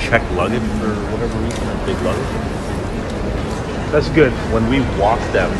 check luggage for whatever reason, or big luggage. That's good. When we walk them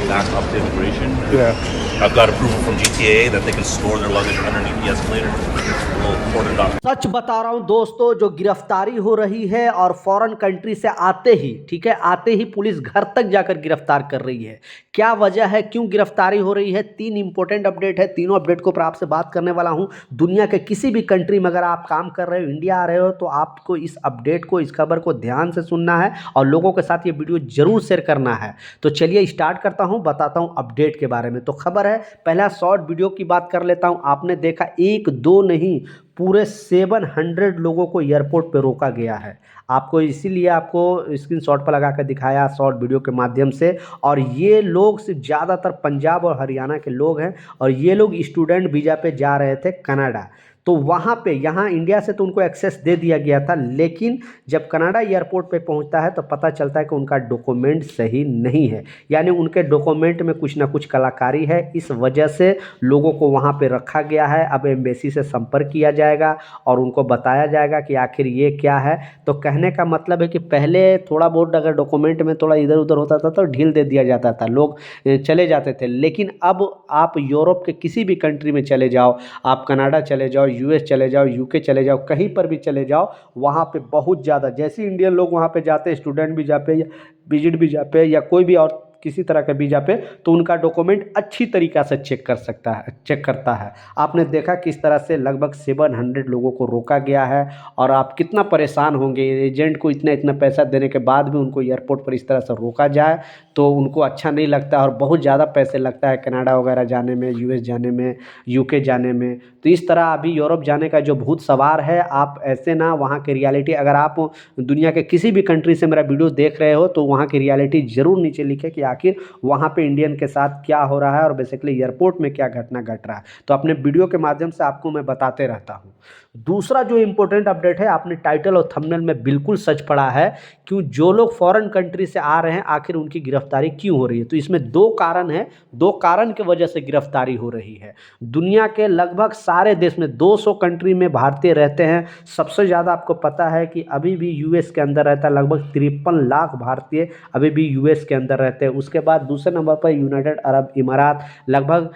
back up to immigration, Yeah. I've got approval from GTA that they can store their luggage underneath the escalator. Little quarter document. सच बता रहा हूं दोस्तों, जो गिरफ्तारी हो रही है और फॉरेन कंट्री से आते ही, ठीक है, आते ही पुलिस घर तक जाकर गिरफ्तार कर रही है। क्या वजह है, क्यों गिरफ्तारी हो रही है? 3 इंपॉर्टेंट अपडेट है, तीनों अपडेट को पर आपसे बात करने वाला हूं। दुनिया के किसी भी कंट्री में अगर आप काम कर रहे हो, इंडिया आ रहे हो, तो आपको इस अपडेट को, इस खबर को ध्यान से सुनना है और लोगों के साथ ये वीडियो जरूर शेयर करना है। तो चलिए स्टार्ट करता हूं, बताता हूं अपडेट के बारे में। तो खबर है, पहला शॉर्ट वीडियो की बात कर लेता हूं। आपने देखा, 1 2 नहीं, पूरे 700 लोगों को एयरपोर्ट पे रोका गया है। आपको इसीलिए आपको स्क्रीनशॉट पर लगा कर दिखाया शॉर्ट वीडियो के माध्यम से। और ये लोग ज़्यादातर पंजाब और हरियाणा के लोग हैं और ये लोग स्टूडेंट वीज़ा पे जा रहे थे कनाडा। तो वहाँ पे, यहाँ इंडिया से तो उनको एक्सेस दे दिया गया था, लेकिन जब कनाडा एयरपोर्ट पे पहुँचता है तो पता चलता है कि उनका डॉक्यूमेंट सही नहीं है, यानी उनके डॉक्यूमेंट में कुछ ना कुछ कलाकारी है। इस वजह से लोगों को वहाँ पे रखा गया है। अब एम्बेसी से संपर्क किया जाएगा और उनको बताया जाएगा कि आखिर ये क्या है। तो कहने का मतलब है कि पहले थोड़ा बहुत अगर डॉक्यूमेंट में थोड़ा इधर उधर होता था तो ढील दे दिया जाता था, लोग चले जाते थे। लेकिन अब आप यूरोप के किसी भी कंट्री में चले जाओ, आप कनाडा चले जाओ, यूएस चले जाओ, यूके चले जाओ, कहीं पर भी चले जाओ, वहाँ पे बहुत ज़्यादा, जैसे इंडियन लोग वहाँ पे जाते हैं स्टूडेंट वीज़ा पे या विजिट वीज़ा पे या कोई भी और किसी तरह का वीज़ा पे, तो उनका डॉक्यूमेंट अच्छी तरीक़ा से चेक करता है। आपने देखा किस तरह से लगभग 700 लोगों को रोका गया है। और आप कितना परेशान होंगे, एजेंट को इतना इतना पैसा देने के बाद भी उनको एयरपोर्ट पर इस तरह से रोका जाए तो उनको अच्छा नहीं लगता। और बहुत ज़्यादा पैसे लगता है कनाडा वगैरह जाने में, यूएस जाने में, यूके जाने में। तो इस तरह अभी यूरोप जाने का जो भूत सवार है, आप ऐसे ना, वहाँ की रियलिटी, अगर आप दुनिया के किसी भी कंट्री से मेरा वीडियो देख रहे हो तो वहाँ की रियलिटी ज़रूर नीचे लिखे कि आखिर वहाँ पे इंडियन के साथ क्या हो रहा है और बेसिकली एयरपोर्ट में क्या घटना घट रहा है। तो अपने वीडियो के माध्यम से आपको मैं बताते रहता हूँ। दूसरा जो इम्पोर्टेंट अपडेट है, आपने टाइटल और थंबनेल में बिल्कुल सच पढ़ा है, क्यों जो लोग फॉरेन कंट्री से आ रहे हैं आखिर उनकी गिरफ्तारी क्यों हो रही है। तो इसमें 2 कारण हैं, 2 कारण की वजह से गिरफ्तारी हो रही है। दुनिया के लगभग सारे देश में 200 कंट्री में भारतीय रहते हैं। सबसे ज़्यादा आपको पता है कि अभी भी यूएस के अंदर रहता है, लगभग 53 लाख भारतीय अभी भी यूएस के अंदर रहते हैं। उसके बाद दूसरे नंबर पर यूनाइटेड अरब इमारात, लगभग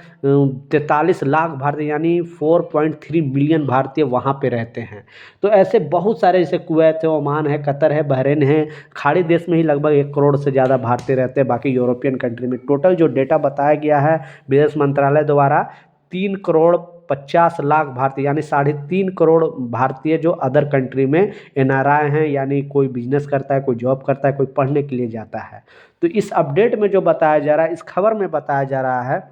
43 लाख भारतीय, यानी 4.3 मिलियन भारतीय वहाँ पे रहते हैं। तो ऐसे बहुत सारे, जैसे कुवैत है, ओमान है, कतर है, बहरीन है, खाड़ी देश में ही लगभग 1 करोड़ से ज़्यादा भारतीय रहते हैं। बाकी यूरोपियन कंट्री में टोटल जो डेटा बताया गया है विदेश मंत्रालय द्वारा, 3 करोड़ 50 लाख भारतीय, यानी 3.5 करोड़ भारतीय जो अदर कंट्री में एनआरआई हैं, यानी कोई बिजनेस करता है, कोई जॉब करता है, कोई पढ़ने के लिए जाता है। तो इस अपडेट में जो बताया जा रहा है, इस खबर में बताया जा रहा है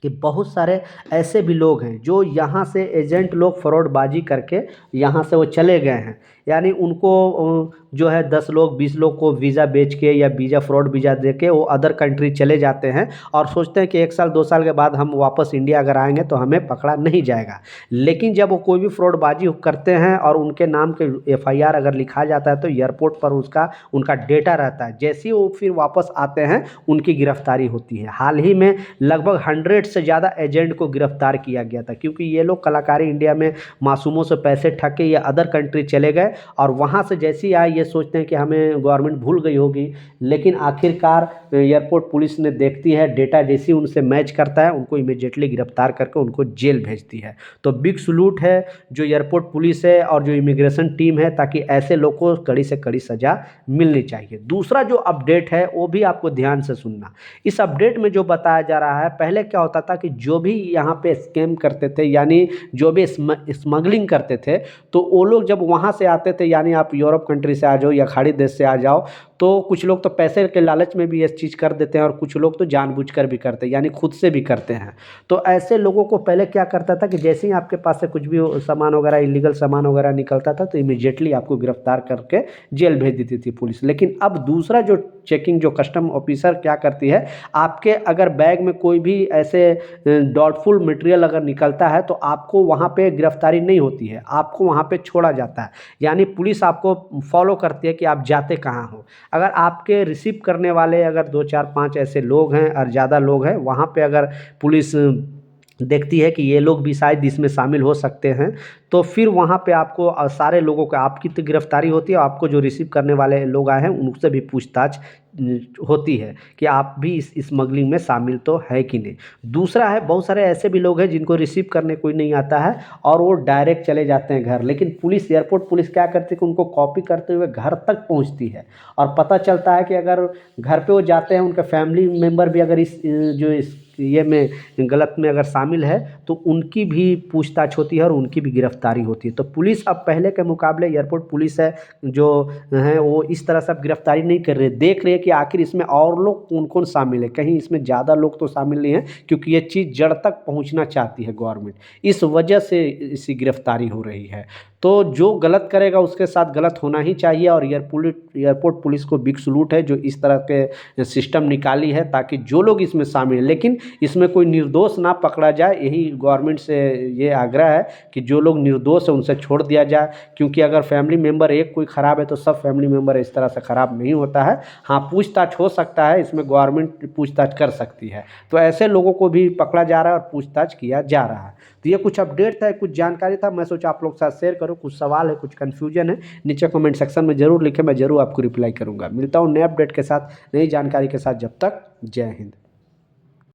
कि बहुत सारे ऐसे भी लोग हैं जो यहाँ से एजेंट लोग फ्रॉडबाजी करके यहाँ से वो चले गए हैं, यानी उनको जो है 10 लोग 20 लोग को वीज़ा बेच के या वीज़ा फ्रॉड वीज़ा दे के वो अदर कंट्री चले जाते हैं और सोचते हैं कि 1 साल 2 साल के बाद हम वापस इंडिया अगर आएंगे तो हमें पकड़ा नहीं जाएगा। लेकिन जब वो कोई भी फ्रॉडबाजी करते हैं और उनके नाम के एफआईआर अगर लिखा जाता है तो एयरपोर्ट पर उनका डेटा रहता है। जैसे ही वो फिर वापस आते हैं उनकी गिरफ्तारी होती है। हाल ही में लगभग 100 से ज़्यादा एजेंट को गिरफ्तार किया गया था, क्योंकि ये लोग कलाकारी इंडिया में मासूमों से पैसे ठगे या अदर कंट्री चले गए और वहाँ से जैसे ही आए ये सोचते हैं कि हमें गवर्नमेंट भूल गई होगी। लेकिन आखिरकार एयरपोर्ट पुलिस ने देखती है, डेटा जैसे उनसे मैच करता है उनको इमीडिएटली गिरफ्तार करके उनको जेल भेजती है। तो बिग सलूट है जो एयरपोर्ट पुलिस है और जो इमिग्रेशन टीम है, ताकि ऐसे लोग को कड़ी से कड़ी सज़ा मिलनी चाहिए। दूसरा जो अपडेट है वो भी आपको ध्यान से सुनना। इस अपडेट में जो बताया जा रहा है, पहले क्या होता था कि जो भी यहाँ पे स्कैम करते थे, यानी जो भी स्मगलिंग करते थे, तो वो लोग जब वहाँ से आते थे, यानी आप यूरोप कंट्री से आ जाओ या खाड़ी देश से आ जाओ, तो कुछ लोग तो पैसे के लालच में भी ये चीज़ कर देते हैं और कुछ लोग तो जानबूझकर भी करते हैं, यानी खुद से भी करते हैं। तो ऐसे लोगों को पहले क्या करता था कि जैसे ही आपके पास से कुछ भी सामान वगैरह, इलीगल सामान वगैरह निकलता था तो इमीडिएटली आपको गिरफ्तार करके जेल भेज देती थी पुलिस। लेकिन अब दूसरा जो चेकिंग, जो कस्टम ऑफिसर क्या करती है, आपके अगर बैग में कोई भी ऐसे डाउटफुल मटेरियल अगर निकलता है तो आपको वहाँ पे गिरफ्तारी नहीं होती है, आपको वहाँ पे छोड़ा जाता है। यानी पुलिस आपको फॉलो करती है कि आप जाते कहाँ हो। अगर आपके रिसीव करने वाले अगर 2 4 5 ऐसे लोग हैं और ज़्यादा लोग हैं, वहाँ पे अगर पुलिस देखती है कि ये लोग भी शायद इसमें शामिल हो सकते हैं, तो फिर वहाँ पे आपको सारे लोगों को, आपकी तो गिरफ्तारी होती है, आपको जो रिसीव करने वाले लोग आए हैं उनसे भी पूछताछ होती है कि आप भी इस स्मगलिंग में शामिल तो है कि नहीं। दूसरा है, बहुत सारे ऐसे भी लोग हैं जिनको रिसीव करने कोई नहीं आता है और वो डायरेक्ट चले जाते हैं घर, लेकिन पुलिस, एयरपोर्ट पुलिस क्या करती है कि उनको कॉपी करते हुए घर तक पहुंचती है और पता चलता है कि अगर घर पे वो जाते हैं, उनका फैमिली मेम्बर भी अगर इस ये में गलत में अगर शामिल है तो उनकी भी पूछताछ होती है और उनकी भी गिरफ्तारी होती है। तो पुलिस अब पहले के मुकाबले, एयरपोर्ट पुलिस है जो है वो इस तरह से अब गिरफ्तारी नहीं कर रही है, देख रही है कि आखिर इसमें और लोग कौन कौन शामिल है, कहीं इसमें ज़्यादा लोग तो शामिल नहीं है, क्योंकि ये चीज़ जड़ तक पहुंचना चाहती है गवर्नमेंट, इस वजह से इसकी गिरफ्तारी हो रही है। तो जो गलत करेगा उसके साथ गलत होना ही चाहिए और एयरपोर्ट पुलिस को बिग सलूट है जो इस तरह के सिस्टम निकाली है, ताकि जो लोग इसमें शामिल हैं, लेकिन इसमें कोई निर्दोष ना पकड़ा जाए, यही गवर्नमेंट से ये आग्रह है कि जो लोग निर्दोष है उनसे छोड़ दिया जाए, क्योंकि अगर फैमिली मेम्बर एक कोई ख़राब है तो सब फैमिली मेम्बर इस तरह से ख़राब नहीं होता है। हाँ, पूछताछ हो सकता है, इसमें गवर्नमेंट पूछताछ कर सकती है, तो ऐसे लोगों को भी पकड़ा जा रहा है और पूछताछ किया जा रहा है। तो ये कुछ अपडेट था, कुछ जानकारी था, मैं सोचा आप लोग के साथ शेयर करूँ। कुछ सवाल है, कुछ कन्फ्यूजन है, नीचे कमेंट सेक्शन में ज़रूर लिखें, मैं ज़रूर आपको रिप्लाई करूँगा। मिलता हूँ नए अपडेट के साथ, नई जानकारी के साथ, जब तक जय हिंद।